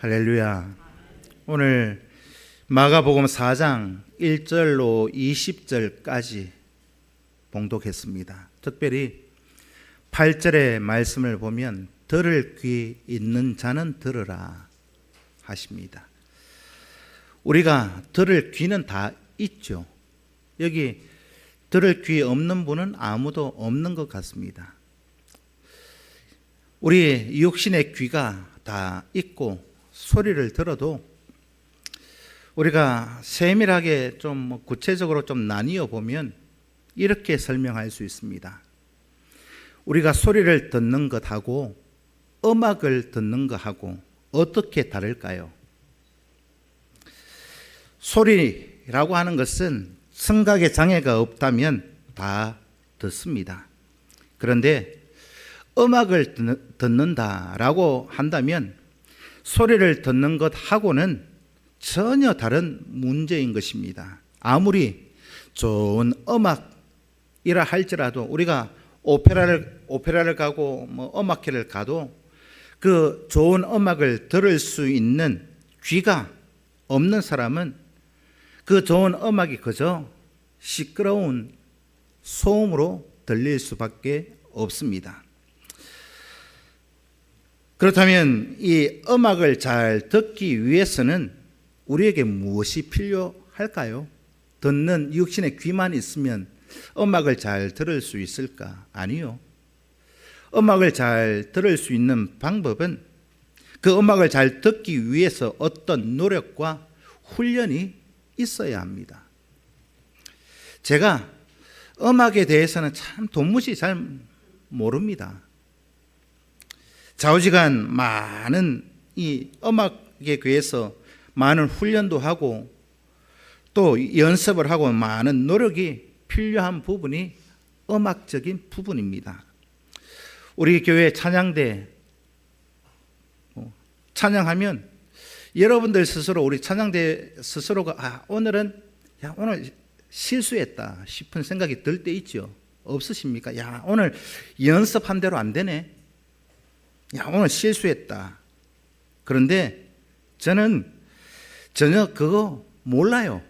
할렐루야. 오늘 마가복음 4장 1절로 20절까지 봉독했습니다. 특별히 8절의 말씀을 보면 들을 귀 있는 자는 들으라 하십니다. 우리가 들을 귀는 다 있죠. 여기 들을 귀 없는 분은 아무도 없는 것 같습니다. 우리 육신의 귀가 다 있고 소리를 들어도 우리가 세밀하게 좀 구체적으로 좀 나뉘어 보면 이렇게 설명할 수 있습니다. 우리가 소리를 듣는 것하고 음악을 듣는 것하고 어떻게 다를까요? 소리라고 하는 것은 청각의 장애가 없다면 다 듣습니다. 그런데 음악을 듣는다라고 한다면 소리를 듣는 것하고는 전혀 다른 문제인 것입니다. 아무리 좋은 음악이라 할지라도 우리가 오페라를 가고 음악회를 가도 그 좋은 음악을 들을 수 있는 귀가 없는 사람은 그 좋은 음악이 그저 시끄러운 소음으로 들릴 수밖에 없습니다. 그렇다면 이 음악을 잘 듣기 위해서는 우리에게 무엇이 필요할까요? 듣는 육신의 귀만 있으면 음악을 잘 들을 수 있을까? 아니요. 음악을 잘 들을 수 있는 방법은 그 음악을 잘 듣기 위해서 어떤 노력과 훈련이 있어야 합니다. 제가 음악에 대해서는 참 도무지 잘 모릅니다. 좌우지간 많은 이 음악에 대해서 많은 훈련도 하고 또 연습을 하고 많은 노력이 필요한 부분이 음악적인 부분입니다. 우리 교회 찬양대 찬양하면 여러분들 스스로 우리 찬양대 스스로가 오늘 실수했다 싶은 생각이 들 때 있죠. 없으십니까? 오늘 연습한 대로 안 되네. 오늘 실수했다. 그런데 저는 전혀 그거 몰라요.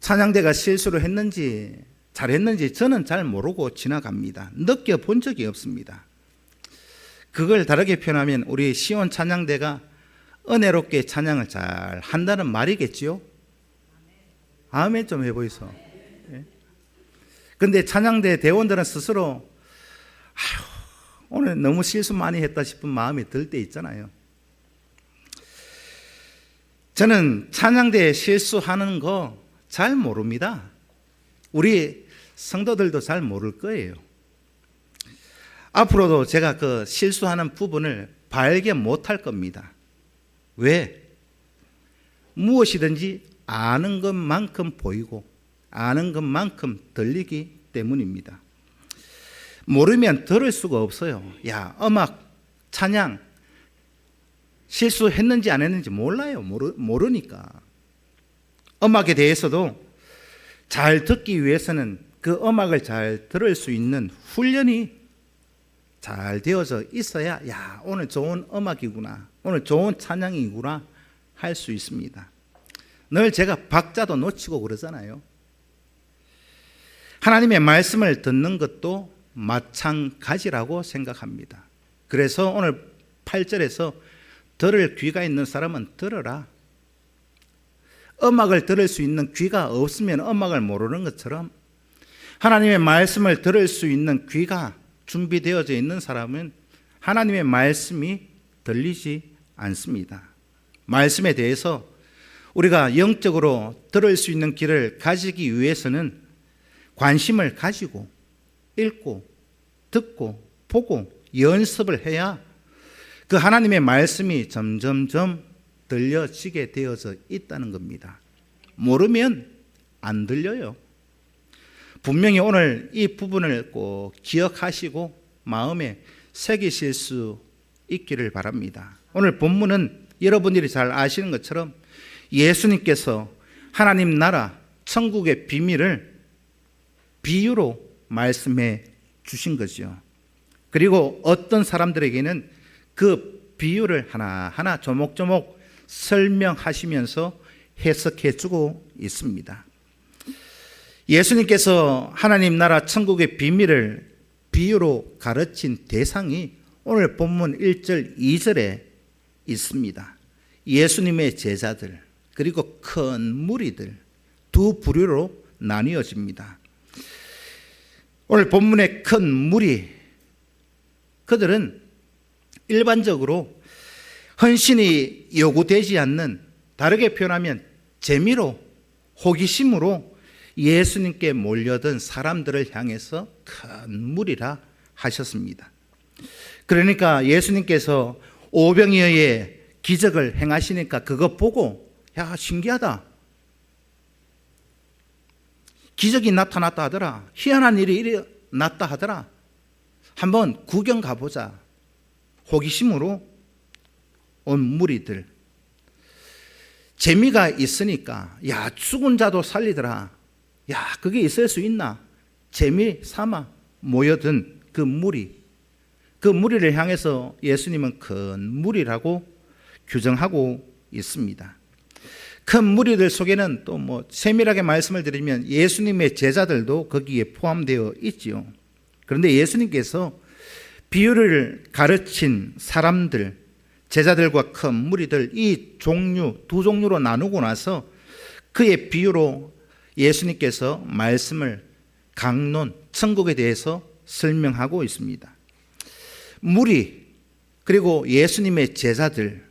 찬양대가 실수를 했는지 잘했는지 저는 잘 모르고 지나갑니다. 느껴본 적이 없습니다. 그걸 다르게 표현하면 우리 시온 찬양대가 은혜롭게 찬양을 잘 한다는 말이겠지요? 아멘 좀 해보이소. 그런데 찬양대 대원들은 스스로 오늘 너무 실수 많이 했다 싶은 마음이 들 때 있잖아요. 저는 찬양대에 실수하는 거 잘 모릅니다. 우리 성도들도 잘 모를 거예요. 앞으로도 제가 그 실수하는 부분을 발견 못할 겁니다. 왜? 무엇이든지 아는 것만큼 보이고 아는 것만큼 들리기 때문입니다. 모르면 들을 수가 없어요. 음악, 찬양 실수했는지 안 했는지 몰라요. 모르니까. 음악에 대해서도 잘 듣기 위해서는 그 음악을 잘 들을 수 있는 훈련이 잘 되어져 있어야 오늘 좋은 음악이구나, 오늘 좋은 찬양이구나 할 수 있습니다. 늘 제가 박자도 놓치고 그러잖아요. 하나님의 말씀을 듣는 것도 마찬가지라고 생각합니다. 그래서 오늘 8절에서 들을 귀가 있는 사람은 들어라. 음악을 들을 수 있는 귀가 없으면 음악을 모르는 것처럼 하나님의 말씀을 들을 수 있는 귀가 준비되어져 있는 사람은 하나님의 말씀이 들리지 않습니다. 말씀에 대해서 우리가 영적으로 들을 수 있는 귀를 가지기 위해서는 관심을 가지고 읽고 듣고 보고 연습을 해야 그 하나님의 말씀이 점점점 들려지게 되어져 있다는 겁니다. 모르면 안 들려요. 분명히 오늘 이 부분을 꼭 기억하시고 마음에 새기실 수 있기를 바랍니다. 오늘 본문은 여러분들이 잘 아시는 것처럼 예수님께서 하나님 나라 천국의 비밀을 비유로 말씀해 주신 거죠. 그리고 어떤 사람들에게는 그 비유를 하나하나 조목조목 설명하시면서 해석해 주고 있습니다. 예수님께서 하나님 나라 천국의 비밀을 비유로 가르친 대상이 오늘 본문 1절 2절에 있습니다. 예수님의 제자들 그리고 큰 무리들 두 부류로 나뉘어집니다. 오늘 본문의 큰 무리, 그들은 일반적으로 헌신이 요구되지 않는, 다르게 표현하면 재미로, 호기심으로 예수님께 몰려든 사람들을 향해서 큰 무리라 하셨습니다. 그러니까 예수님께서 오병이어의 기적을 행하시니까 그거 보고 야, 신기하다, 기적이 나타났다 하더라, 희한한 일이 일어났다 하더라, 한번 구경 가보자, 호기심으로 온 무리들, 재미가 있으니까 야, 죽은 자도 살리더라, 야, 그게 있을 수 있나, 재미 삼아 모여든 그 무리, 그 무리를 향해서 예수님은 큰 무리라고 규정하고 있습니다. 큰 무리들 속에는 또 세밀하게 말씀을 드리면 예수님의 제자들도 거기에 포함되어 있지요. 그런데 예수님께서 비유를 가르친 사람들, 제자들과 큰 무리들, 이 종류 두 종류로 나누고 나서 그의 비유로 예수님께서 말씀을 강론, 천국에 대해서 설명하고 있습니다. 무리, 그리고 예수님의 제자들,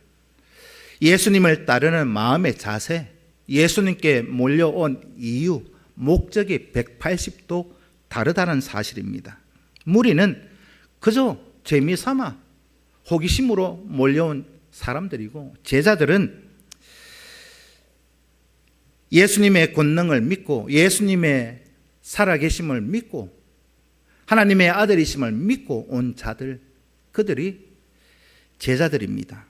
예수님을 따르는 마음의 자세, 예수님께 몰려온 이유, 목적이 180도 다르다는 사실입니다. 무리는 그저 재미삼아 호기심으로 몰려온 사람들이고, 제자들은 예수님의 권능을 믿고 예수님의 살아계심을 믿고 하나님의 아들이심을 믿고 온 자들, 그들이 제자들입니다.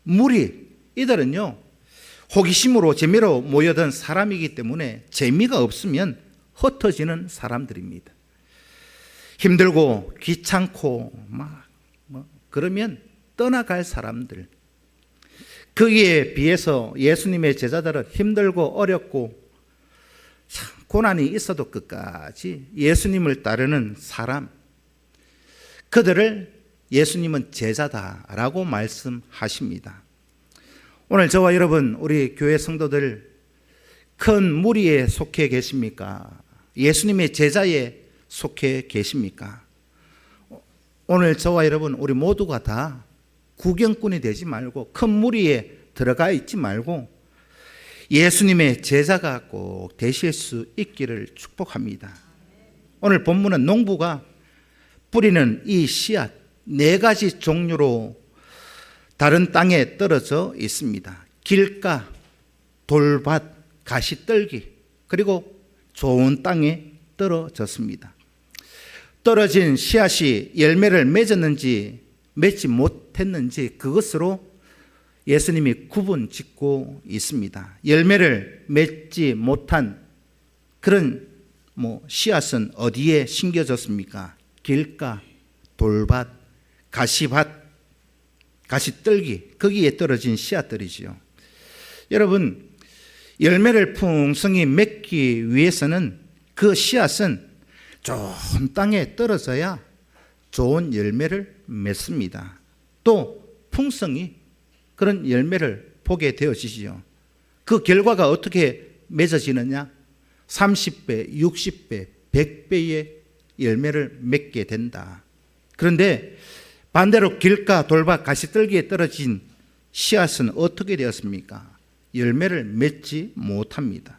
무리, 이들은요 호기심으로 재미로 모여든 사람이기 때문에 재미가 없으면 흩어지는 사람들입니다. 힘들고 귀찮고 그러면 떠나갈 사람들. 거기에 비해서 예수님의 제자들은 힘들고 어렵고 참 고난이 있어도 끝까지 예수님을 따르는 사람, 그들을 예수님은 제자다라고 말씀하십니다. 오늘 저와 여러분, 우리 교회 성도들 큰 무리에 속해 계십니까? 예수님의 제자에 속해 계십니까? 오늘 저와 여러분, 우리 모두가 다 구경꾼이 되지 말고 큰 무리에 들어가 있지 말고 예수님의 제자가 꼭 되실 수 있기를 축복합니다. 오늘 본문은 농부가 뿌리는 이 씨앗 4가지 종류로 다른 땅에 떨어져 있습니다. 길가, 돌밭, 가시떨기, 그리고 좋은 땅에 떨어졌습니다. 떨어진 씨앗이 열매를 맺었는지 맺지 못했는지 그것으로 예수님이 구분 짓고 있습니다. 열매를 맺지 못한 그런 씨앗은 어디에 심겨졌습니까? 길가, 돌밭, 가시밭, 가시떨기, 거기에 떨어진 씨앗들이지요. 여러분, 열매를 풍성히 맺기 위해서는 그 씨앗은 좋은 땅에 떨어져야 좋은 열매를 맺습니다. 또 풍성히 그런 열매를 보게 되어지지요. 그 결과가 어떻게 맺어지느냐? 30배, 60배, 100배의 열매를 맺게 된다. 그런데 반대로 길가, 돌밭, 가시떨기에 떨어진 씨앗은 어떻게 되었습니까? 열매를 맺지 못합니다.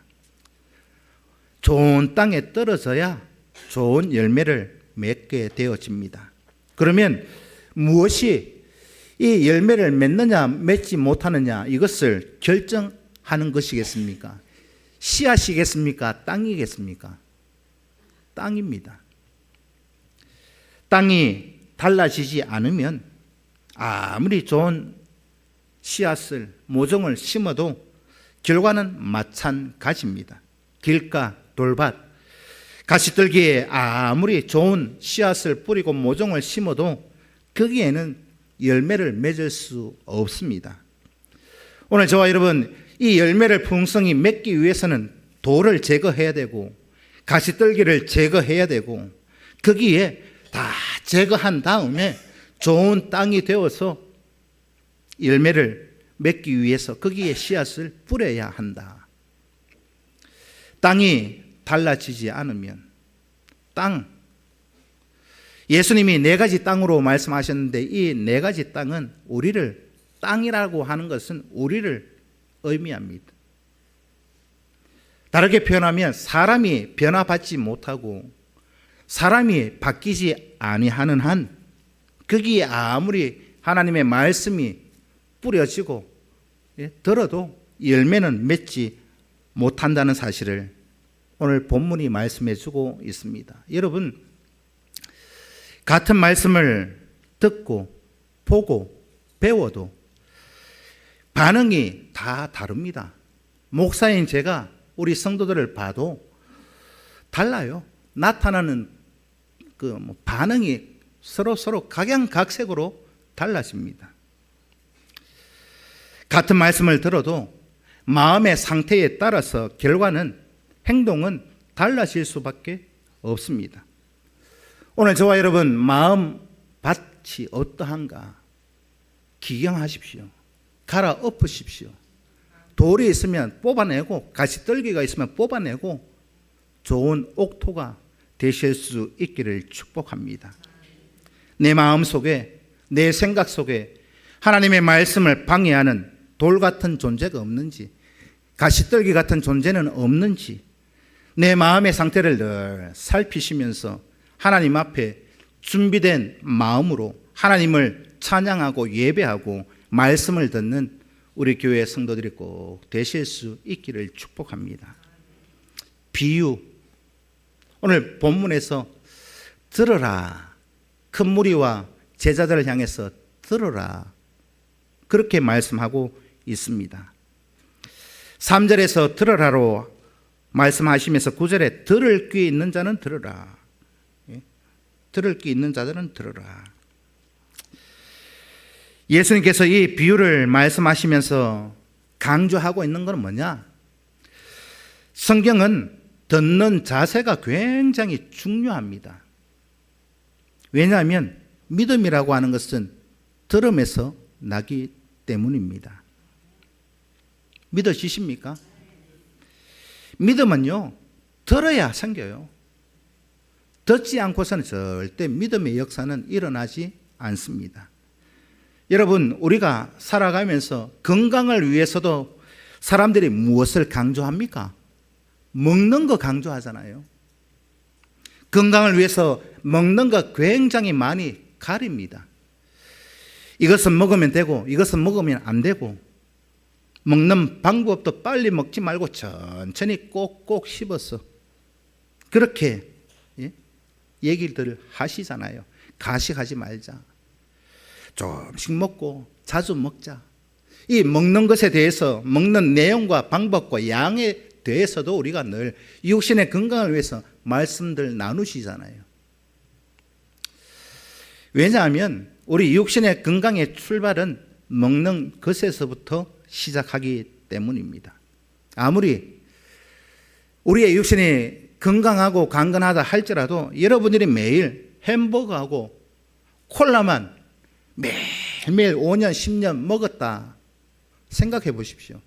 좋은 땅에 떨어져야 좋은 열매를 맺게 되어집니다. 그러면 무엇이 이 열매를 맺느냐 맺지 못하느냐, 이것을 결정하는 것이겠습니까? 씨앗이겠습니까? 땅이겠습니까? 땅입니다. 땅이 달라지지 않으면 아무리 좋은 씨앗을, 모종을 심어도 결과는 마찬가지입니다. 길가, 돌밭, 가시떨기에 아무리 좋은 씨앗을 뿌리고 모종을 심어도 거기에는 열매를 맺을 수 없습니다. 오늘 저와 여러분, 이 열매를 풍성히 맺기 위해서는 돌을 제거해야 되고 가시떨기를 제거해야 되고 거기에 다 제거한 다음에 좋은 땅이 되어서 열매를 맺기 위해서 거기에 씨앗을 뿌려야 한다. 땅이 달라지지 않으면 예수님이 4가지 땅으로 말씀하셨는데 이 4가지 땅은 우리를, 땅이라고 하는 것은 우리를 의미합니다. 다르게 표현하면 사람이 변화받지 못하고 사람이 바뀌지 아니하는 한 거기에 아무리 하나님의 말씀이 뿌려지고 들어도 열매는 맺지 못한다는 사실을 오늘 본문이 말씀해 주고 있습니다. 여러분, 같은 말씀을 듣고 보고 배워도 반응이 다 다릅니다. 목사인 제가 우리 성도들을 봐도 달라요. 나타나는 반응이 서로 각양각색으로 달라집니다. 같은 말씀을 들어도 마음의 상태에 따라서 결과는, 행동은 달라질 수밖에 없습니다. 오늘 저와 여러분, 마음 밭이 어떠한가 기경하십시오. 갈아엎으십시오. 돌이 있으면 뽑아내고 가시떨기가 있으면 뽑아내고 좋은 옥토가 되실 수 있기를 축복합니다. 내 마음 속에, 내 생각 속에 하나님의 말씀을 방해하는 돌 같은 존재가 없는지, 가시떨기 같은 존재는 없는지 내 마음의 상태를 늘 살피시면서 하나님 앞에 준비된 마음으로 하나님을 찬양하고 예배하고 말씀을 듣는 우리 교회 성도들이 꼭 되실 수 있기를 축복합니다. 비유, 오늘 본문에서 들어라, 큰 무리와 제자들을 향해서 들어라, 그렇게 말씀하고 있습니다. 3절에서 들어라로 말씀하시면서 9절에 들을 귀 있는 자는 들어라, 들을 귀 있는 자들은 들어라. 예수님께서 이 비유를 말씀하시면서 강조하고 있는 건 뭐냐? 성경은 듣는 자세가 굉장히 중요합니다. 왜냐하면 믿음이라고 하는 것은 들음에서 나기 때문입니다. 믿어지십니까? 믿음은요, 들어야 생겨요. 듣지 않고서는 절대 믿음의 역사는 일어나지 않습니다. 여러분, 우리가 살아가면서 건강을 위해서도 사람들이 무엇을 강조합니까? 먹는 거 강조하잖아요. 건강을 위해서 먹는 거 굉장히 많이 가립니다. 이것은 먹으면 되고 이것은 먹으면 안 되고, 먹는 방법도 빨리 먹지 말고 천천히 꼭꼭 씹어서 그렇게 얘기들 하시잖아요. 가식하지 말자, 조금씩 먹고 자주 먹자. 이 먹는 것에 대해서, 먹는 내용과 방법과 양에 대해서도 우리가 늘 육신의 건강을 위해서 말씀들 나누시잖아요. 왜냐하면 우리 육신의 건강의 출발은 먹는 것에서부터 시작하기 때문입니다. 아무리 우리의 육신이 건강하고 강건하다 할지라도 여러분들이 매일 햄버거하고 콜라만 매일매일 5년 10년 먹었다 생각해 보십시오.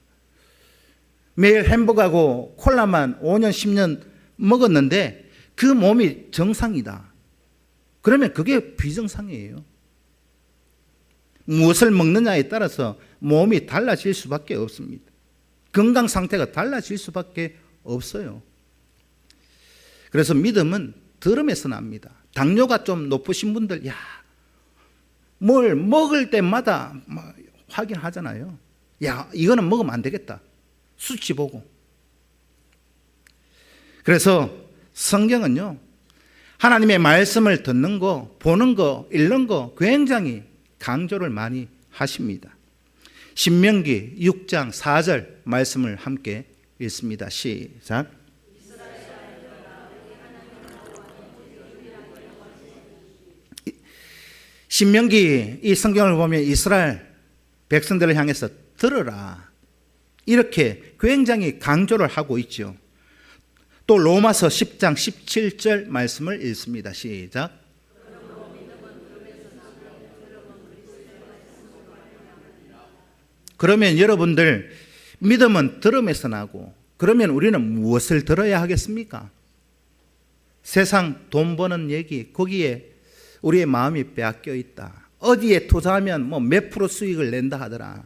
매일 햄버거하고 콜라만 5년 10년 먹었는데 그 몸이 정상이다, 그러면 그게 비정상이에요. 무엇을 먹느냐에 따라서 몸이 달라질 수밖에 없습니다. 건강 상태가 달라질 수밖에 없어요. 그래서 믿음은 들음에서 납니다. 당뇨가 좀 높으신 분들, 뭘 먹을 때마다 확인하잖아요. 이거는 먹으면 안 되겠다, 수치 보고. 그래서 성경은요, 하나님의 말씀을 듣는 거, 보는 거, 읽는 거 굉장히 강조를 많이 하십니다. 신명기 6장 4절 말씀을 함께 읽습니다. 시작. 신명기 이 성경을 보면 이스라엘 백성들을 향해서 들으라, 이렇게 굉장히 강조를 하고 있죠. 또 로마서 10장 17절 말씀을 읽습니다. 시작. 그러면 여러분들, 믿음은 들음에서 나고, 그러면 우리는 무엇을 들어야 하겠습니까? 세상 돈 버는 얘기, 거기에 우리의 마음이 빼앗겨 있다. 어디에 투자하면 뭐 몇 프로 수익을 낸다 하더라.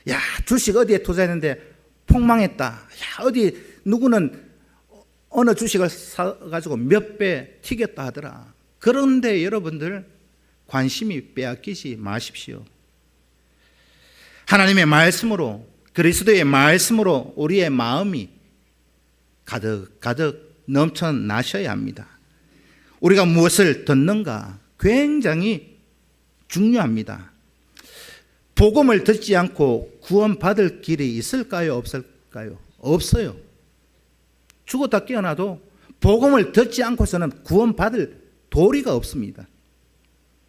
야, 주식 어디에 투자했는데 폭망했다. 야, 어디 누구는 어느 주식을 사가지고 몇 배 튀겼다 하더라. 그런데 여러분들, 관심이 빼앗기지 마십시오. 하나님의 말씀으로, 그리스도의 말씀으로 우리의 마음이 가득 넘쳐나셔야 합니다. 우리가 무엇을 듣는가 굉장히 중요합니다. 복음을 듣지 않고 구원받을 길이 있을까요? 없을까요? 없어요. 죽었다 깨어나도 복음을 듣지 않고서는 구원받을 도리가 없습니다.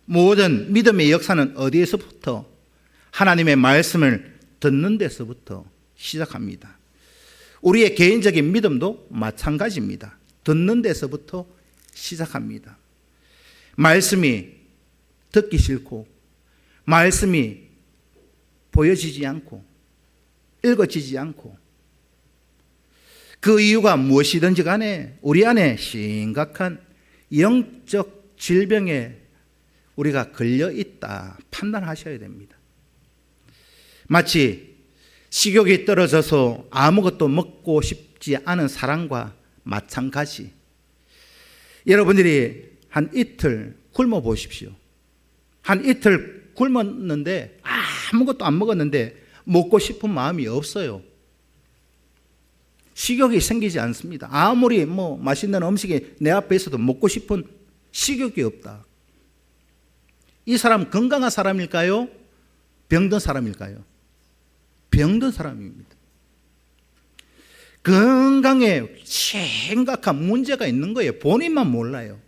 모든 믿음의 역사는 어디에서부터? 하나님의 말씀을 듣는 데서부터 시작합니다. 우리의 개인적인 믿음도 마찬가지입니다. 듣는 데서부터 시작합니다. 말씀이 듣기 싫고, 말씀이 보여지지 않고, 읽어지지 않고, 그 이유가 무엇이든지 간에 우리 안에 심각한 영적 질병에 우리가 걸려 있다 판단하셔야 됩니다. 마치 식욕이 떨어져서 아무것도 먹고 싶지 않은 사람과 마찬가지. 여러분들이 한 이틀 굶어 보십시오. 한 이틀 굶었는데 아무것도 안 먹었는데 먹고 싶은 마음이 없어요. 식욕이 생기지 않습니다. 아무리 뭐 맛있는 음식이 내 앞에 있어도 먹고 싶은 식욕이 없다. 이 사람 건강한 사람일까요? 병든 사람일까요? 병든 사람입니다. 건강에 심각한 문제가 있는 거예요. 본인만 몰라요.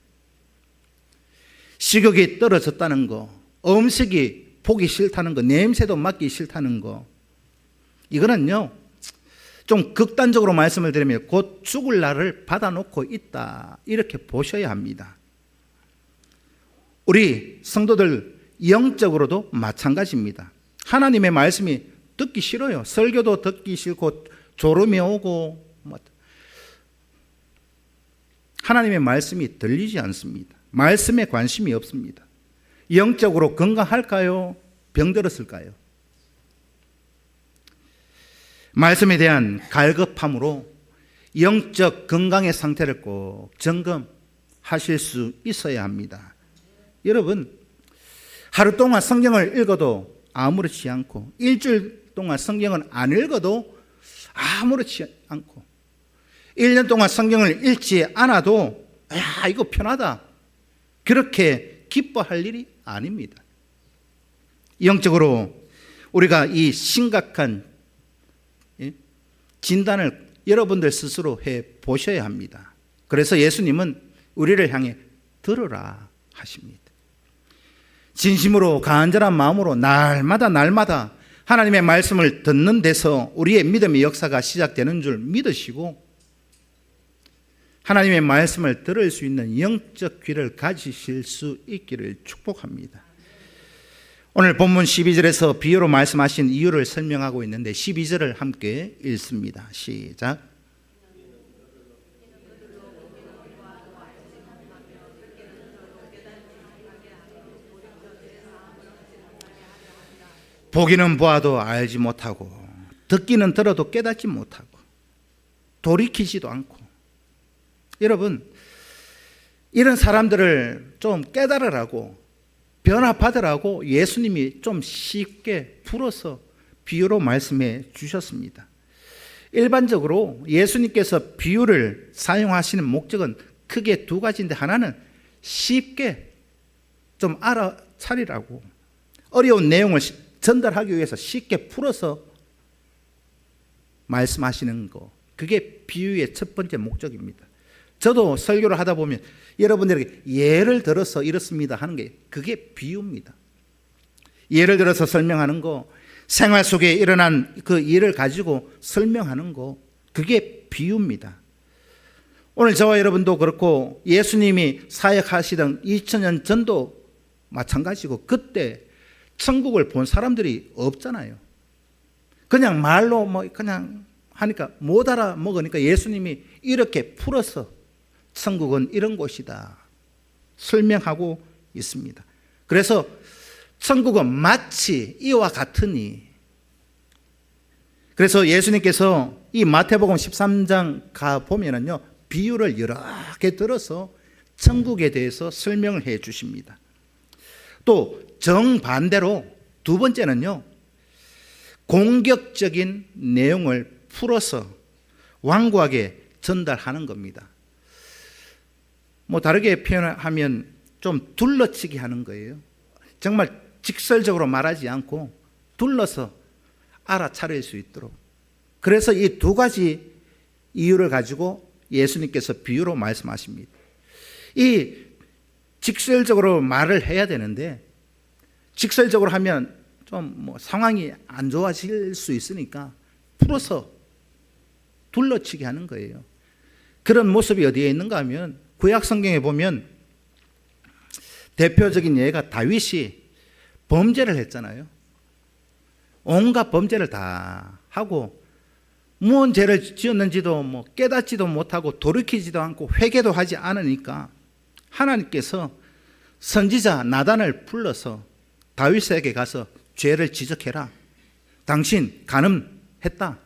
식욕이 떨어졌다는 거, 음식이 보기 싫다는 거, 냄새도 맡기 싫다는 거, 이거는요, 좀 극단적으로 말씀을 드리면 곧 죽을 날을 받아놓고 있다, 이렇게 보셔야 합니다. 우리 성도들 영적으로도 마찬가지입니다. 하나님의 말씀이 듣기 싫어요. 설교도 듣기 싫고 졸음이 오고, 하나님의 말씀이 들리지 않습니다. 말씀에 관심이 없습니다. 영적으로 건강할까요? 병들었을까요? 말씀에 대한 갈급함으로 영적 건강의 상태를 꼭 점검하실 수 있어야 합니다. 여러분, 하루 동안 성경을 읽어도 아무렇지 않고, 일주일 동안 성경을 안 읽어도 아무렇지 않고, 1년 동안 성경을 읽지 않아도 야, 이거 편하다, 그렇게 기뻐할 일이 아닙니다. 영적으로 우리가 이 심각한 진단을 여러분들 스스로 해 보셔야 합니다. 그래서 예수님은 우리를 향해 들으라 하십니다. 진심으로 간절한 마음으로 날마다 하나님의 말씀을 듣는 데서 우리의 믿음의 역사가 시작되는 줄 믿으시고, 하나님의 말씀을 들을 수 있는 영적 귀를 가지실 수 있기를 축복합니다. 오늘 본문 12절에서 비유로 말씀하신 이유를 설명하고 있는데 12절을 함께 읽습니다. 시작. 보기는 보아도 알지 못하고, 듣기는 들어도 깨닫지 못하고, 돌이키지도 않고. 여러분, 이런 사람들을 좀 깨달으라고, 변화받으라고 예수님이 좀 쉽게 풀어서 비유로 말씀해 주셨습니다. 일반적으로 예수님께서 비유를 사용하시는 목적은 크게 두 가지인데, 하나는 쉽게 좀 알아차리라고, 어려운 내용을 전달하기 위해서 쉽게 풀어서 말씀하시는 거, 그게 비유의 첫 번째 목적입니다. 저도 설교를 하다 보면 여러분들에게 예를 들어서 이렇습니다 하는 게 그게 비유입니다. 예를 들어서 설명하는 거, 생활 속에 일어난 그 일을 가지고 설명하는 거, 그게 비유입니다. 오늘 저와 여러분도 그렇고 예수님이 사역하시던 2000년 전도 마찬가지고 그때 천국을 본 사람들이 없잖아요. 그냥 말로 뭐 그냥 하니까 못 알아먹으니까 예수님이 이렇게 풀어서 천국은 이런 곳이다 설명하고 있습니다. 그래서 천국은 마치 이와 같으니, 그래서 예수님께서 이 마태복음 13장 가보면은요 비유를 여러 개 들어서 천국에 대해서 설명을 해 주십니다. 또 정반대로 두 번째는요 공격적인 내용을 풀어서 완고하게 전달하는 겁니다. 뭐 다르게 표현하면 좀 둘러치게 하는 거예요. 정말 직설적으로 말하지 않고 둘러서 알아차릴 수 있도록. 그래서 이 두 가지 이유를 가지고 예수님께서 비유로 말씀하십니다. 이 직설적으로 말을 해야 되는데 직설적으로 하면 좀 뭐 상황이 안 좋아질 수 있으니까 풀어서 둘러치게 하는 거예요. 그런 모습이 어디에 있는가 하면 구약 성경에 보면 대표적인 예가 다윗이 범죄를 했잖아요. 온갖 범죄를 다 하고 무슨 죄를 지었는지도 뭐 깨닫지도 못하고 돌이키지도 않고 회개도 하지 않으니까 하나님께서 선지자 나단을 불러서 다윗에게 가서 죄를 지적해라. 당신 간음했다.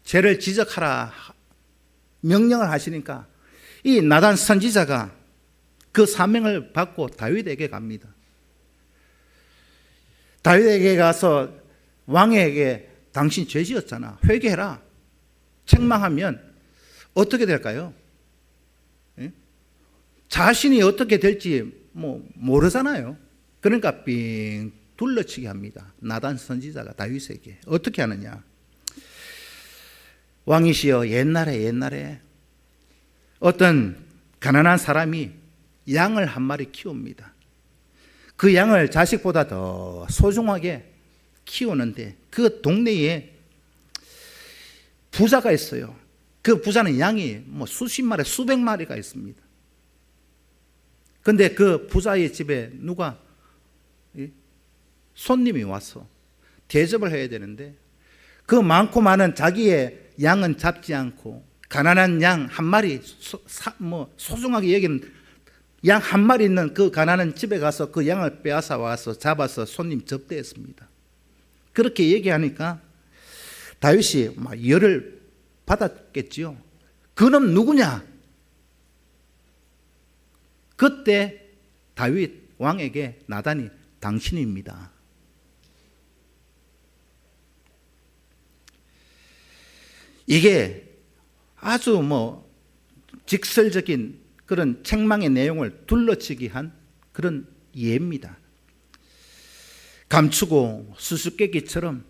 죄를 지적하라 명령을 하시니까 이 나단 선지자가 그 사명을 받고 다윗에게 갑니다. 다윗에게 가서 왕에게 당신 죄 지었잖아. 회개해라. 책망하면 어떻게 될까요? 자신이 어떻게 될지 뭐 모르잖아요. 그러니까 빙 둘러치게 합니다. 나단 선지자가 다윗에게 어떻게 하느냐? 왕이시여, 옛날에 어떤 가난한 사람이 양을 한 마리 키웁니다. 그 양을 자식보다 더 소중하게 키우는데 그 동네에 부자가 있어요. 그 부자는 양이 뭐 수십 마리, 수백 마리가 있습니다. 근데 그 부자의 집에 누가 손님이 와서 대접을 해야 되는데 그 많고 많은 자기의 양은 잡지 않고 가난한 양 한 마리, 소중하게 여기는 양 한 마리 있는 그 가난한 집에 가서 그 양을 빼앗아 와서 잡아서 손님 접대했습니다. 그렇게 얘기하니까 다윗이 막 열을 받았겠지요. 그놈 누구냐? 그때 다윗 왕에게 나단이 당신입니다. 이게 아주 뭐 직설적인 그런 책망의 내용을 둘러치기 한 그런 예입니다. 감추고 수수께끼처럼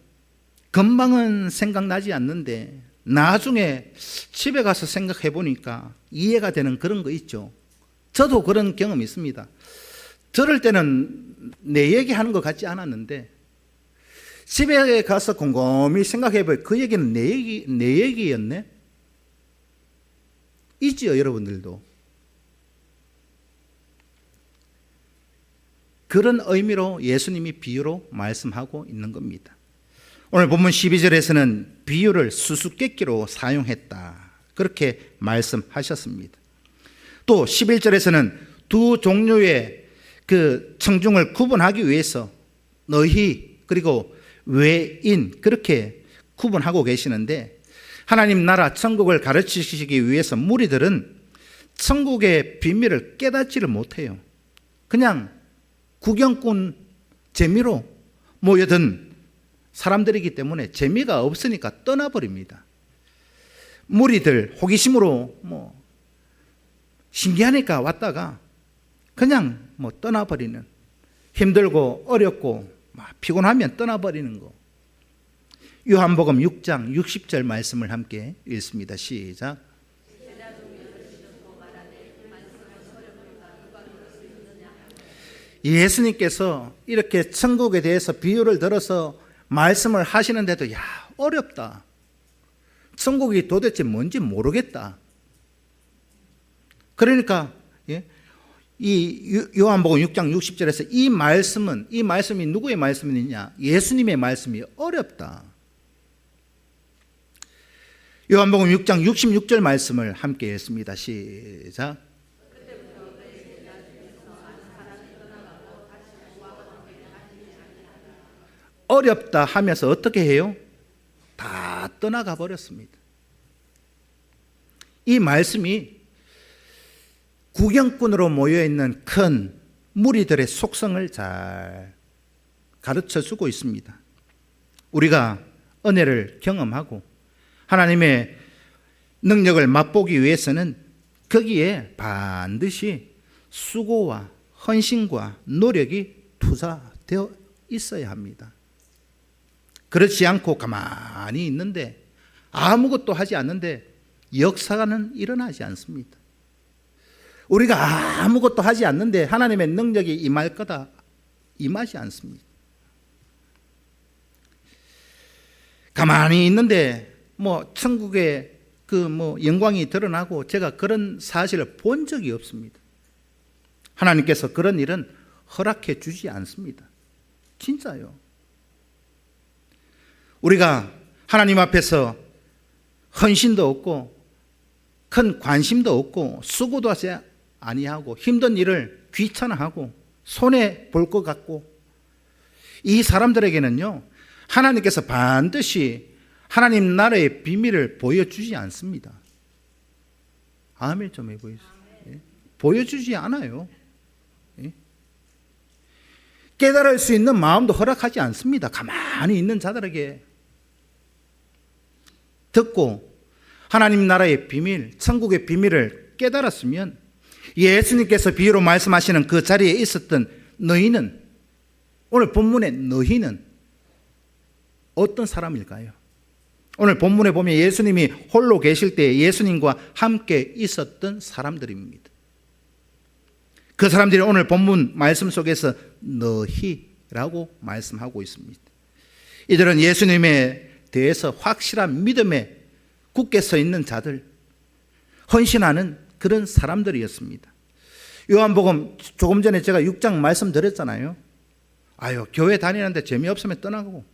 금방은 생각나지 않는데 나중에 집에 가서 생각해 보니까 이해가 되는 그런 거 있죠. 저도 그런 경험이 있습니다. 저럴 때는 내 얘기하는 것 같지 않았는데 집에 가서 곰곰이 생각해 보니 그 얘기는 내 얘기였네? 있지요, 여러분들도. 그런 의미로 예수님이 비유로 말씀하고 있는 겁니다. 오늘 본문 12절에서는 비유를 수수께끼로 사용했다, 그렇게 말씀하셨습니다. 또 11절에서는 두 종류의 그 청중을 구분하기 위해서 너희 그리고 외인 그렇게 구분하고 계시는데, 하나님 나라 천국을 가르치시기 위해서 무리들은 천국의 비밀을 깨닫지를 못해요. 그냥 구경꾼 재미로 모여든 사람들이기 때문에 재미가 없으니까 떠나버립니다. 무리들 호기심으로 뭐 신기하니까 왔다가 그냥 뭐 떠나버리는, 힘들고 어렵고 피곤하면 떠나버리는 거. 요한복음 6장 60절 말씀을 함께 읽습니다. 시작. 예수님께서 이렇게 천국에 대해서 비유를 들어서 말씀을 하시는데도 어렵다. 천국이 도대체 뭔지 모르겠다. 그러니까 이 요한복음 6장 60절에서 이 말씀이 누구의 말씀이냐? 예수님의 말씀이 어렵다. 요한복음 6장 66절 말씀을 함께 읽습니다. 시작. 어렵다 하면서 어떻게 해요? 다 떠나가 버렸습니다. 이 말씀이 구경꾼으로 모여있는 큰 무리들의 속성을 잘 가르쳐 주고 있습니다. 우리가 은혜를 경험하고 하나님의 능력을 맛보기 위해서는 거기에 반드시 수고와 헌신과 노력이 투자되어 있어야 합니다. 그렇지 않고 가만히 있는데 아무것도 하지 않는데 역사는 일어나지 않습니다. 우리가 아무것도 하지 않는데 하나님의 능력이 임할 거다, 임하지 않습니다. 가만히 있는데 천국의 영광이 드러나고 제가 그런 사실을 본 적이 없습니다. 하나님께서 그런 일은 허락해 주지 않습니다. 진짜요. 우리가 하나님 앞에서 헌신도 없고 큰 관심도 없고 수고도 하지 아니하고 힘든 일을 귀찮아하고 손해 볼 것 같고, 이 사람들에게는요 하나님께서 반드시 하나님 나라의 비밀을 보여주지 않습니다. 아멘 좀 해보세요. 보여주지 않아요. 깨달을 수 있는 마음도 허락하지 않습니다. 가만히 있는 자들에게. 듣고 하나님 나라의 비밀, 천국의 비밀을 깨달았으면 예수님께서 비유로 말씀하시는 그 자리에 있었던 너희는, 오늘 본문의 너희는 어떤 사람일까요? 오늘 본문에 보면 예수님이 홀로 계실 때 예수님과 함께 있었던 사람들입니다. 그 사람들이 오늘 본문 말씀 속에서 너희라고 말씀하고 있습니다. 이들은 예수님에 대해서 확실한 믿음에 굳게 서 있는 자들, 헌신하는 그런 사람들이었습니다. 요한복음 조금 전에 제가 6장 말씀드렸잖아요. 교회 다니는데 재미없으면 떠나고,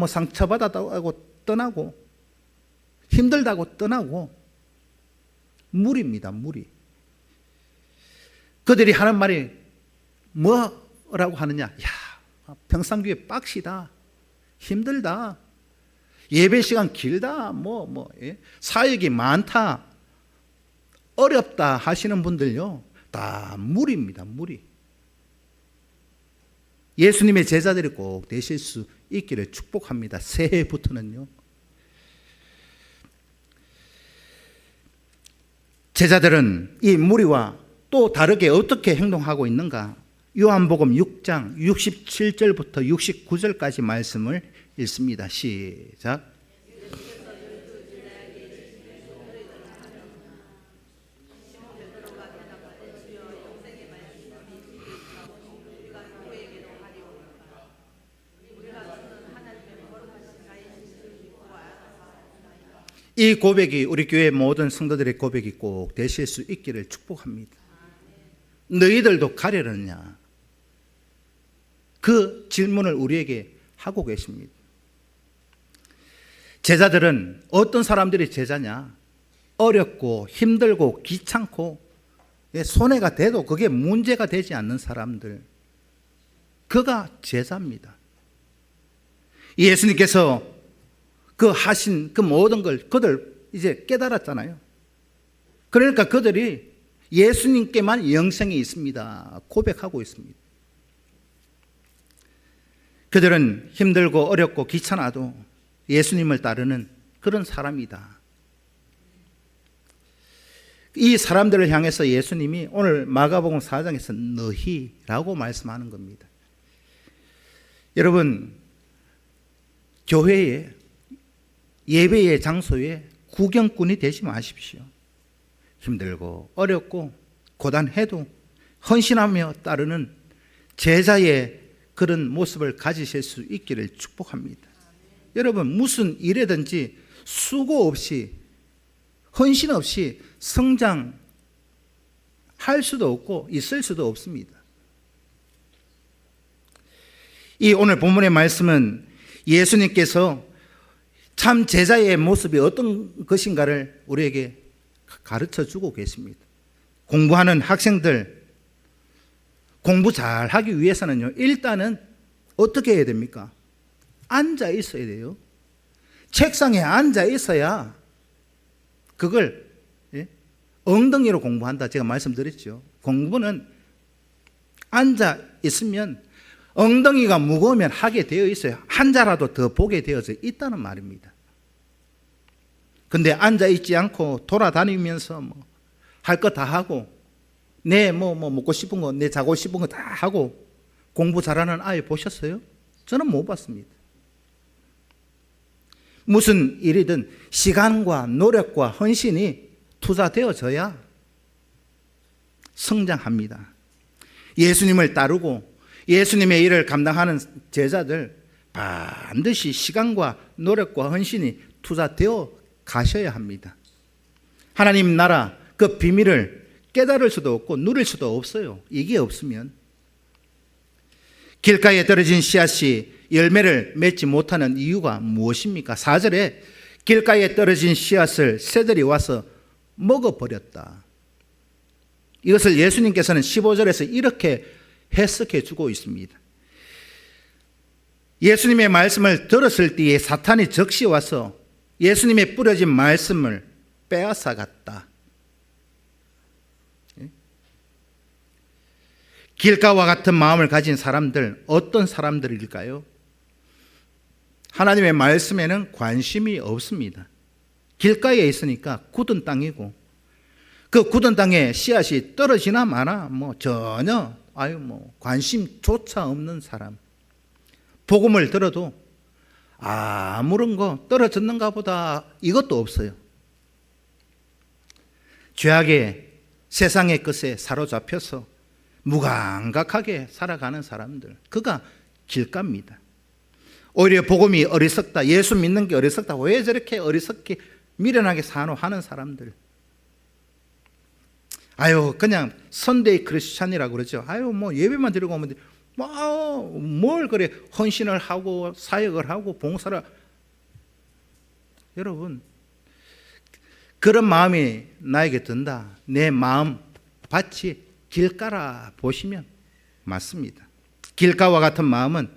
상처받았다고 떠나고, 힘들다고 떠나고, 무리입니다, 무리. 그들이 하는 말이 뭐라고 하느냐? 평상교회 빡시다, 힘들다, 예배 시간 길다, 사역이 많다, 어렵다 하시는 분들요, 다 무리입니다, 무리. 예수님의 제자들이 꼭 되실 수 있기를 축복합니다. 새해부터는요. 제자들은 이 무리와 또 다르게 어떻게 행동하고 있는가? 요한복음 6장 67절부터 69절까지 말씀을 읽습니다. 시작. 이 고백이 우리 교회 모든 성도들의 고백이 꼭 되실 수 있기를 축복합니다. 너희들도 가려느냐? 그 질문을 우리에게 하고 계십니다. 제자들은 어떤 사람들이 제자냐? 어렵고 힘들고 귀찮고 손해가 돼도 그게 문제가 되지 않는 사람들, 그가 제자입니다. 예수님께서 그 하신 그 모든 걸 그들 이제 깨달았잖아요. 그러니까 그들이 예수님께만 영생이 있습니다 고백하고 있습니다. 그들은 힘들고 어렵고 귀찮아도 예수님을 따르는 그런 사람이다. 이 사람들을 향해서 예수님이 오늘 마가복음 4장에서 너희라고 말씀하는 겁니다. 여러분, 교회에, 예배의 장소에 구경꾼이 되지 마십시오. 힘들고 어렵고 고단해도 헌신하며 따르는 제자의 그런 모습을 가지실 수 있기를 축복합니다. 여러분, 무슨 일이든지 수고 없이, 헌신 없이 성장할 수도 없고 있을 수도 없습니다. 이 오늘 본문의 말씀은 예수님께서 참 제자의 모습이 어떤 것인가를 우리에게 가르쳐 주고 계십니다. 공부하는 학생들, 공부 잘 하기 위해서는요, 일단은 어떻게 해야 됩니까? 앉아 있어야 돼요. 책상에 앉아 있어야 그걸 엉덩이로 공부한다. 제가 말씀드렸죠. 공부는 앉아 있으면 엉덩이가 무거우면 하게 되어 있어요. 한 자라도 더 보게 되어져 있다는 말입니다. 근데 앉아 있지 않고 돌아다니면서 할 거 다 하고, 내 먹고 싶은 거, 내 자고 싶은 거 다 하고 공부 잘하는 아이 보셨어요? 저는 못 봤습니다. 무슨 일이든 시간과 노력과 헌신이 투자되어져야 성장합니다. 예수님을 따르고 예수님의 일을 감당하는 제자들 반드시 시간과 노력과 헌신이 투자되어 가셔야 합니다. 하나님 나라 그 비밀을 깨달을 수도 없고 누릴 수도 없어요. 이게 없으면. 길가에 떨어진 씨앗이 열매를 맺지 못하는 이유가 무엇입니까? 4절에 길가에 떨어진 씨앗을 새들이 와서 먹어버렸다. 이것을 예수님께서는 15절에서 이렇게 해석해 주고 있습니다. 예수님의 말씀을 들었을 때에 사탄이 적시 와서 예수님의 뿌려진 말씀을 빼앗아 갔다. 길가와 같은 마음을 가진 사람들, 어떤 사람들일까요? 하나님의 말씀에는 관심이 없습니다. 길가에 있으니까 굳은 땅이고, 그 굳은 땅에 씨앗이 떨어지나 마나 전혀 관심조차 없는 사람. 복음을 들어도 아무런 거 떨어졌는가 보다 이것도 없어요. 죄악의 세상의 것에 사로잡혀서 무감각하게 살아가는 사람들, 그가 길가입니다. 오히려 복음이 어리석다, 예수 믿는 게 어리석다, 왜 저렇게 어리석게 미련하게 사노 하는 사람들. 그냥 선데이 크리스찬이라고 그러죠. 예배만 드리고 오면 뭘 그래 헌신을 하고 사역을 하고 봉사를. 여러분, 그런 마음이 나에게 든다. 내 마음 밭이 길가라 보시면 맞습니다. 길가와 같은 마음은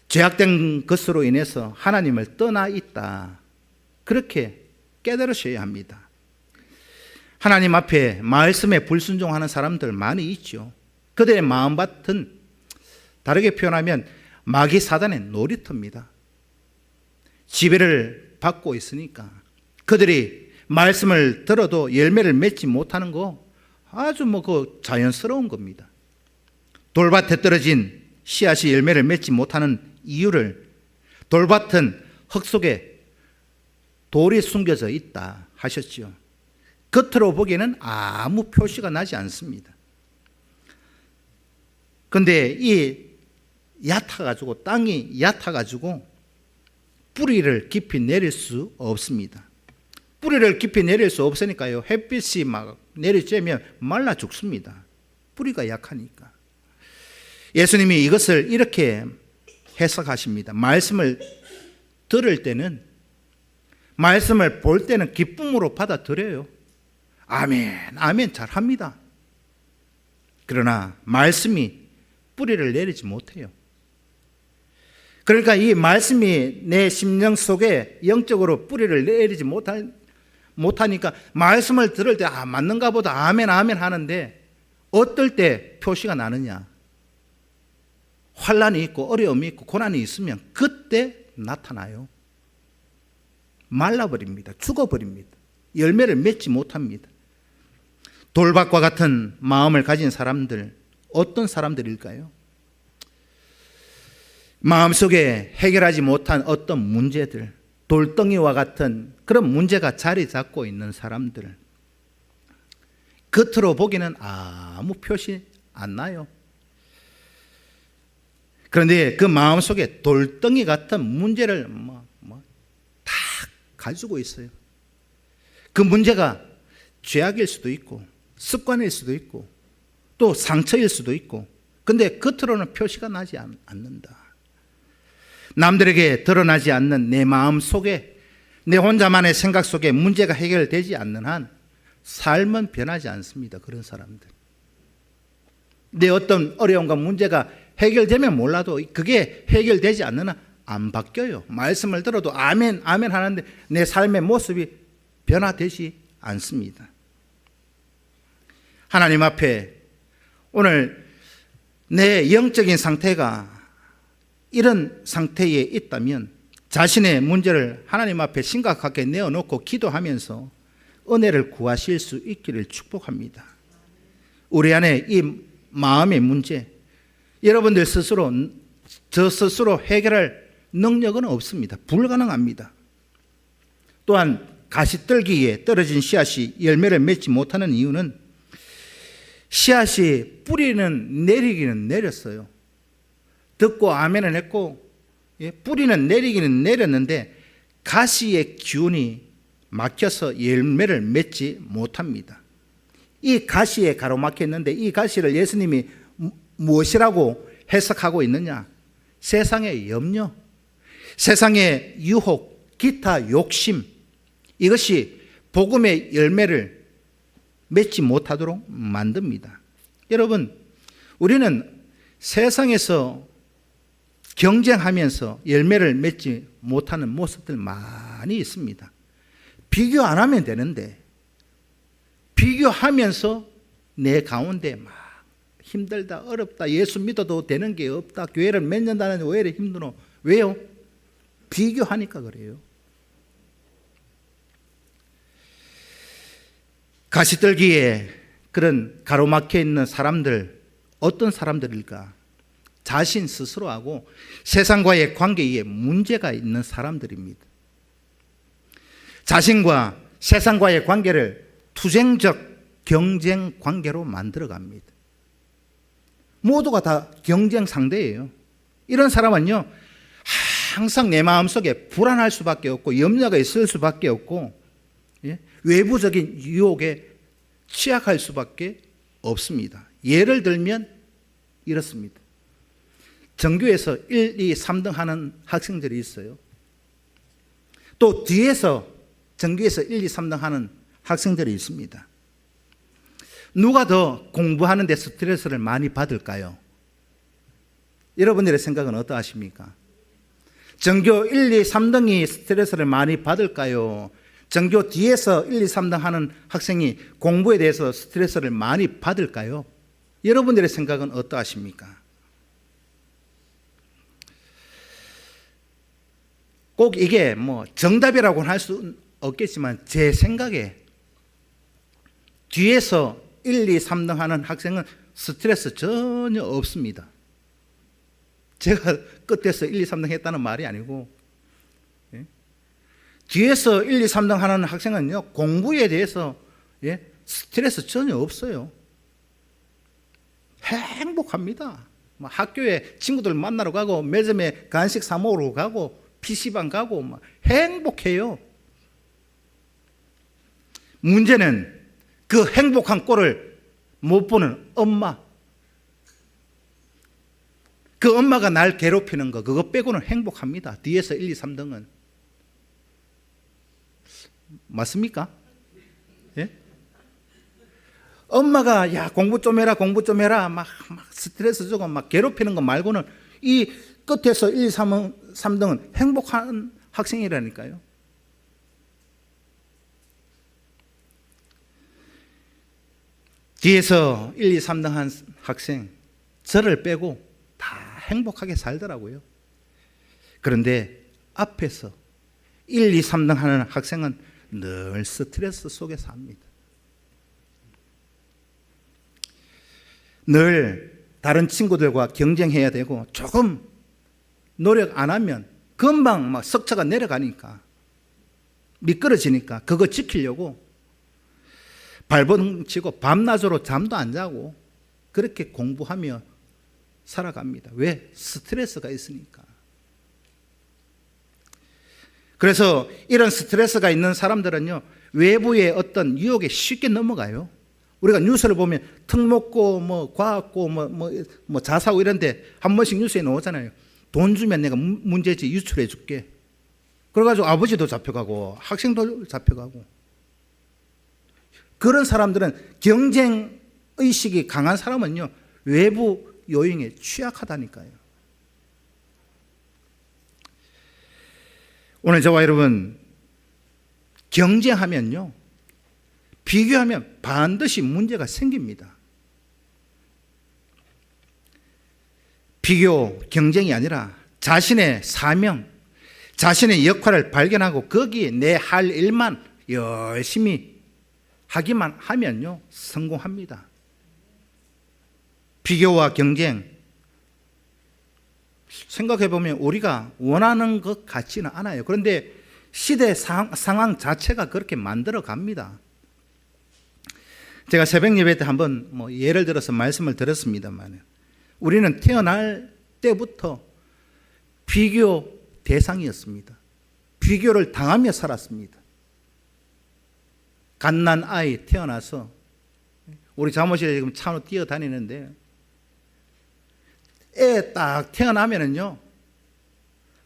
죄악된 것으로 인해서 하나님을 떠나 있다. 그렇게 깨달으셔야 합니다. 하나님 앞에 말씀에 불순종하는 사람들 많이 있죠. 그들의 마음밭은 다르게 표현하면 마귀 사단의 놀이터입니다. 지배를 받고 있으니까 그들이 말씀을 들어도 열매를 맺지 못하는 거 아주 그 자연스러운 겁니다. 돌밭에 떨어진 씨앗이 열매를 맺지 못하는 이유를 돌밭은 흙 속에 돌이 숨겨져 있다 하셨지요. 겉으로 보기에는 아무 표시가 나지 않습니다. 근데 이 얕아가지고, 땅이 얕아가지고 뿌리를 깊이 내릴 수 없습니다. 뿌리를 깊이 내릴 수 없으니까요, 햇빛이 막 내리쬐면 말라 죽습니다. 뿌리가 약하니까. 예수님이 이것을 이렇게 해석하십니다. 말씀을 들을 때는, 말씀을 볼 때는 기쁨으로 받아들여요. 아멘, 아멘 잘합니다. 그러나 말씀이 뿌리를 내리지 못해요. 그러니까 이 말씀이 내 심령 속에 영적으로 뿌리를 내리지 못하니까 말씀을 들을 때 맞는가 보다 아멘 아멘 하는데, 어떨 때 표시가 나느냐? 환난이 있고 어려움이 있고 고난이 있으면 그때 나타나요. 말라버립니다. 죽어버립니다. 열매를 맺지 못합니다. 돌밭과 같은 마음을 가진 사람들, 어떤 사람들일까요? 마음속에 해결하지 못한 어떤 문제들, 돌덩이와 같은 그런 문제가 자리 잡고 있는 사람들, 겉으로 보기는 아무 표시 안 나요. 그런데 그 마음속에 돌덩이 같은 문제를 다 가지고 있어요. 그 문제가 죄악일 수도 있고 습관일 수도 있고 또 상처일 수도 있고, 근데 겉으로는 표시가 나지 않는다. 남들에게 드러나지 않는 내 마음 속에, 내 혼자만의 생각 속에 문제가 해결되지 않는 한 삶은 변하지 않습니다. 그런 사람들. 내 어떤 어려움과 문제가 해결되면 몰라도 그게 해결되지 않는 한 안 바뀌어요. 말씀을 들어도 아멘 아멘 하는데 내 삶의 모습이 변화되지 않습니다. 하나님 앞에 오늘 내 영적인 상태가 이런 상태에 있다면 자신의 문제를 하나님 앞에 심각하게 내어놓고 기도하면서 은혜를 구하실 수 있기를 축복합니다. 우리 안에 이 마음의 문제, 여러분들 스스로, 저 스스로 해결할 능력은 없습니다. 불가능합니다. 또한 가시떨기에 떨어진 씨앗이 열매를 맺지 못하는 이유는 씨앗이 뿌리는 내리기는 내렸어요. 듣고 아멘을 했고 뿌리는 내리기는 내렸는데 가시의 기운이 막혀서 열매를 맺지 못합니다. 이 가시에 가로막혔는데 이 가시를 예수님이 무엇이라고 해석하고 있느냐? 세상의 염려, 세상의 유혹, 기타 욕심, 이것이 복음의 열매를 맺지 못하도록 만듭니다. 여러분, 우리는 세상에서 경쟁하면서 열매를 맺지 못하는 모습들 많이 있습니다. 비교 안 하면 되는데 비교하면서 내 가운데 막 힘들다, 어렵다, 예수 믿어도 되는 게 없다, 교회를 몇 년 다니는데 왜 이렇게 힘들어? 왜요? 비교하니까 그래요. 가시떨기에 그런 가로막혀 있는 사람들, 어떤 사람들일까? 자신 스스로하고 세상과의 관계에 문제가 있는 사람들입니다. 자신과 세상과의 관계를 투쟁적 경쟁 관계로 만들어 갑니다. 모두가 다 경쟁 상대예요. 이런 사람은요, 항상 내 마음속에 불안할 수밖에 없고 염려가 있을 수밖에 없고 외부적인 유혹에 취약할 수밖에 없습니다. 예를 들면 이렇습니다. 전교에서 1, 2, 3등 하는 학생들이 있어요. 또 뒤에서 전교에서 1, 2, 3등 하는 학생들이 있습니다. 누가 더 공부하는 데 스트레스를 많이 받을까요? 여러분들의 생각은 어떠하십니까? 전교 1, 2, 3등이 스트레스를 많이 받을까요? 전교 뒤에서 1, 2, 3등 하는 학생이 공부에 대해서 스트레스를 많이 받을까요? 여러분들의 생각은 어떠하십니까? 꼭 이게 정답이라고는 할 수는 없겠지만 제 생각에 뒤에서 1, 2, 3등 하는 학생은 스트레스 전혀 없습니다. 제가 끝에서 1, 2, 3등 했다는 말이 아니고 뒤에서 1, 2, 3등 하는 학생은요, 공부에 대해서 스트레스 전혀 없어요. 행복합니다. 학교에 친구들 만나러 가고 매점에 간식 사 먹으러 가고 PC방 가고 행복해요. 문제는 그 행복한 꼴을 못 보는 엄마. 그 엄마가 날 괴롭히는 거, 그거 빼고는 행복합니다. 뒤에서 1, 2, 3등은. 맞습니까? 예? 엄마가 야 공부 좀 해라 막 스트레스 주고 막 괴롭히는 거 말고는 이 끝에서 1, 2, 3등은 행복한 학생이라니까요. 뒤에서 1, 2, 3등 한 학생, 저를 빼고 다 행복하게 살더라고요. 그런데 앞에서 1, 2, 3등 하는 학생은 늘 스트레스 속에 삽니다. 늘 다른 친구들과 경쟁해야 되고 조금 노력 안 하면 금방 막 석차가 내려가니까 미끄러지니까 그거 지키려고 발버둥치고 밤낮으로 잠도 안 자고 그렇게 공부하며 살아갑니다. 왜? 스트레스가 있으니까. 그래서 이런 스트레스가 있는 사람들은요, 외부의 어떤 유혹에 쉽게 넘어가요. 우리가 뉴스를 보면 특목고, 과학고, 자사고 이런데 한 번씩 뉴스에 나오잖아요. 돈 주면 내가 문제지 유출해 줄게. 그래가지고 아버지도 잡혀가고 학생도 잡혀가고. 그런 사람들은 경쟁 의식이 강한 사람은요, 외부 요인에 취약하다니까요. 오늘 저와 여러분, 경쟁하면요, 비교하면 반드시 문제가 생깁니다. 비교, 경쟁이 아니라 자신의 사명, 자신의 역할을 발견하고 거기에 내 할 일만 열심히 하기만 하면요, 성공합니다. 비교와 경쟁, 생각해보면 우리가 원하는 것 같지는 않아요. 그런데 시대 상황 자체가 그렇게 만들어 갑니다. 제가 새벽 예배 때 한번 예를 들어서 말씀을 드렸습니다만, 우리는 태어날 때부터 비교 대상이었습니다. 비교를 당하며 살았습니다. 갓난 아이 태어나서 우리 사무실에 지금 차로 뛰어다니는데, 애 딱 태어나면은요,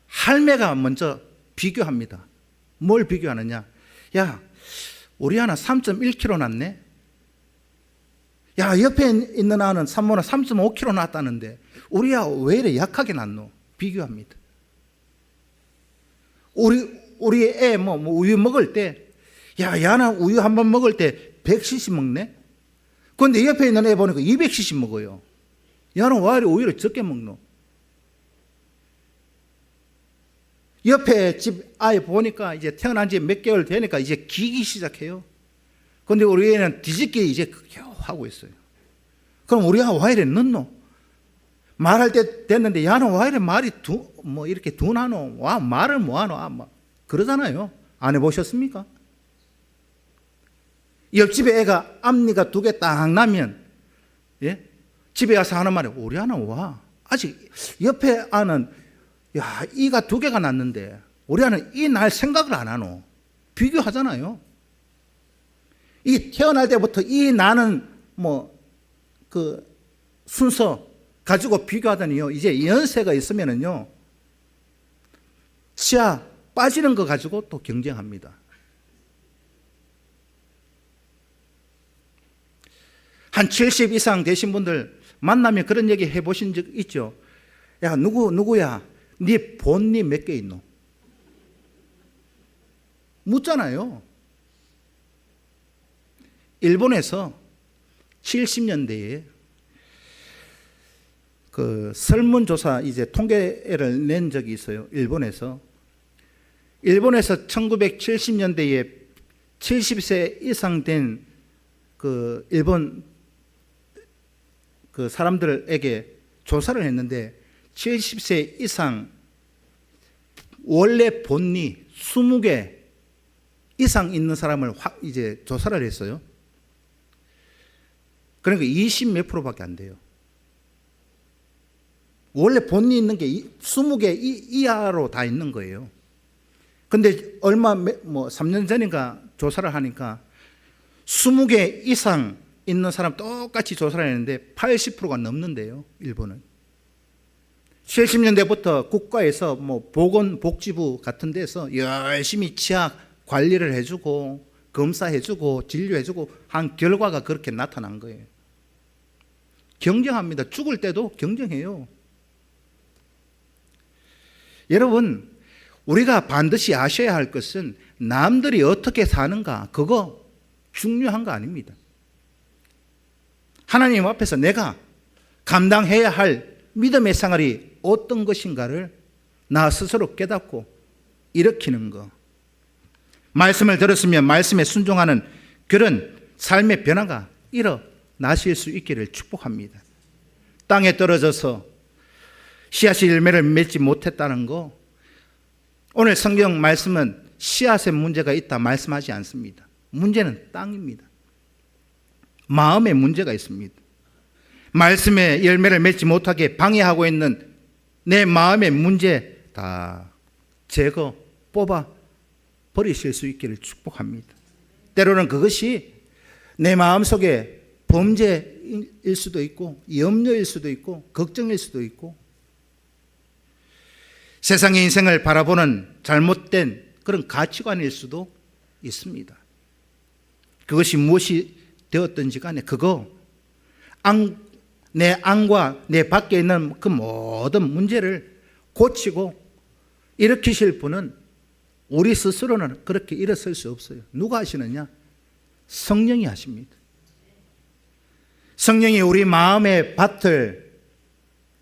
할매가 먼저 비교합니다. 뭘 비교하느냐? 야, 우리 하나 3.1kg 났네. 야, 옆에 있는 아는 산모는 3.5kg 났다는데 우리 아 왜 이래 약하게 났노? 비교합니다. 우리 애 우유 먹을 때, 야, 야는 우유 한 번 먹을 때 100cc 먹네. 그런데 옆에 있는 애 보니까 200cc 먹어요. 야는 왜 이래 우유를 적게 먹노? 옆에 집 아이 보니까 이제 태어난 지 몇 개월 되니까 이제 기기 시작해요. 그런데 우리 애는 뒤집기 이제 겨우 하고 있어요. 그럼 우리 아가 왜 이래 늦노? 말할 때 됐는데 야는 왜 이래 말이 이렇게 둔하노? 와, 말을 뭐하노? 그러잖아요. 안 해보셨습니까? 옆집에 애가 앞니가 2개 딱 나면, 예? 집에 가서 하는 말이, 우리 아는 와, 아직 옆에 아는, 야, 이가 2개가 났는데 우리 아는 이 날 생각을 안 하노? 비교하잖아요. 이 태어날 때부터 이 나는 그 순서 가지고 비교하더니요, 이제 연세가 있으면은요, 치아 빠지는 거 가지고 또 경쟁합니다. 한 70 이상 되신 분들 만나면 그런 얘기 해보신 적 있죠? 야, 누구야? 네 본니 몇 개 있노? 묻잖아요. 일본에서 70년대에 그 설문조사 이제 통계를 낸 적이 있어요. 일본에서 1970년대에 70세 이상 된 그 일본 그 사람들에게 조사를 했는데, 70세 이상 원래 본니 20개 이상 있는 사람을 이제 조사를 했어요. 그러니까 20 몇 프로밖에 안 돼요. 원래 본니 있는 게 20개 이하로 다 있는 거예요. 근데 3년 전인가 조사를 하니까 20개 이상 있는 사람 똑같이 조사를 했는데 80%가 넘는데요, 일본은. 70년대부터 국가에서 보건복지부 같은 데서 열심히 치아 관리를 해주고 검사해주고 진료해주고 한 결과가 그렇게 나타난 거예요. 경쟁합니다. 죽을 때도 경쟁해요. 여러분, 우리가 반드시 아셔야 할 것은 남들이 어떻게 사는가, 그거 중요한 거 아닙니다. 하나님 앞에서 내가 감당해야 할 믿음의 생활이 어떤 것인가를 나 스스로 깨닫고 일으키는 거. 말씀을 들었으면 말씀에 순종하는 그런 삶의 변화가 일어나실 수 있기를 축복합니다. 땅에 떨어져서 씨앗이 열매를 맺지 못했다는 거, 오늘 성경 말씀은 씨앗에 문제가 있다 말씀하지 않습니다. 문제는 땅입니다. 마음에 문제가 있습니다. 말씀의 열매를 맺지 못하게 방해하고 있는 내 마음의 문제 다 제거, 뽑아 버리실 수 있기를 축복합니다. 때로는 그것이 내 마음속에 범죄일 수도 있고 염려일 수도 있고 걱정일 수도 있고 세상의 인생을 바라보는 잘못된 그런 가치관일 수도 있습니다. 그것이 무엇이 되었든지 간에 그거 내 안과 내 밖에 있는 그 모든 문제를 고치고 일으키실 분은 우리 스스로는 그렇게 일어설 수 없어요. 누가 하시느냐? 성령이 하십니다. 성령이 우리 마음의 밭을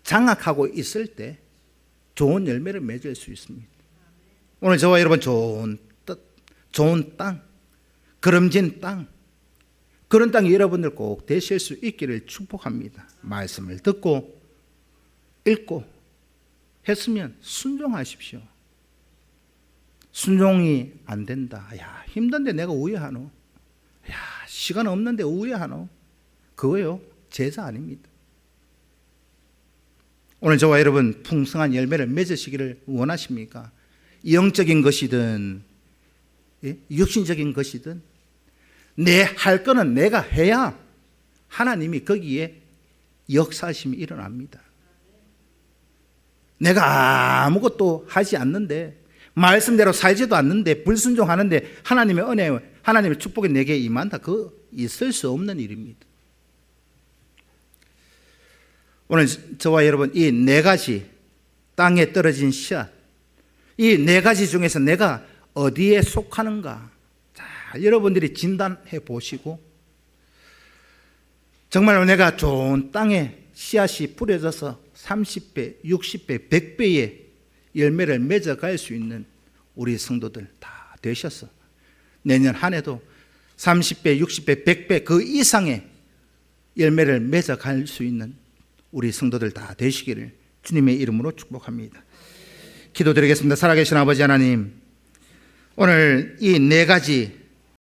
장악하고 있을 때 좋은 열매를 맺을 수 있습니다. 오늘 저와 여러분 좋은 땅, 그름진 땅, 그런 땅이 여러분들 꼭 되실 수 있기를 축복합니다. 말씀을 듣고 읽고 했으면 순종하십시오. 순종이 안 된다. 야, 힘든데 내가 우회하노? 야, 시간 없는데 우회하노? 그거요, 제자 아닙니다. 오늘 저와 여러분 풍성한 열매를 맺으시기를 원하십니까? 영적인 것이든 육신적인 것이든 내 할 거는 내가 해야 하나님이 거기에 역사심이 일어납니다. 내가 아무것도 하지 않는데 말씀대로 살지도 않는데 불순종하는데 하나님의 은혜, 하나님의 축복이 내게 임한다. 그거 있을 수 없는 일입니다. 오늘 저와 여러분 이 네 가지 땅에 떨어진 씨앗, 이 네 가지 중에서 내가 어디에 속하는가, 자, 여러분들이 진단해 보시고 정말로 내가 좋은 땅에 씨앗이 뿌려져서 30배, 60배, 100배의 열매를 맺어갈 수 있는 우리 성도들 다 되셔서 내년 한 해도 30배, 60배, 100배 그 이상의 열매를 맺어갈 수 있는 우리 성도들 다 되시기를 주님의 이름으로 축복합니다. 기도드리겠습니다. 살아계신 아버지 하나님, 오늘 이 네 가지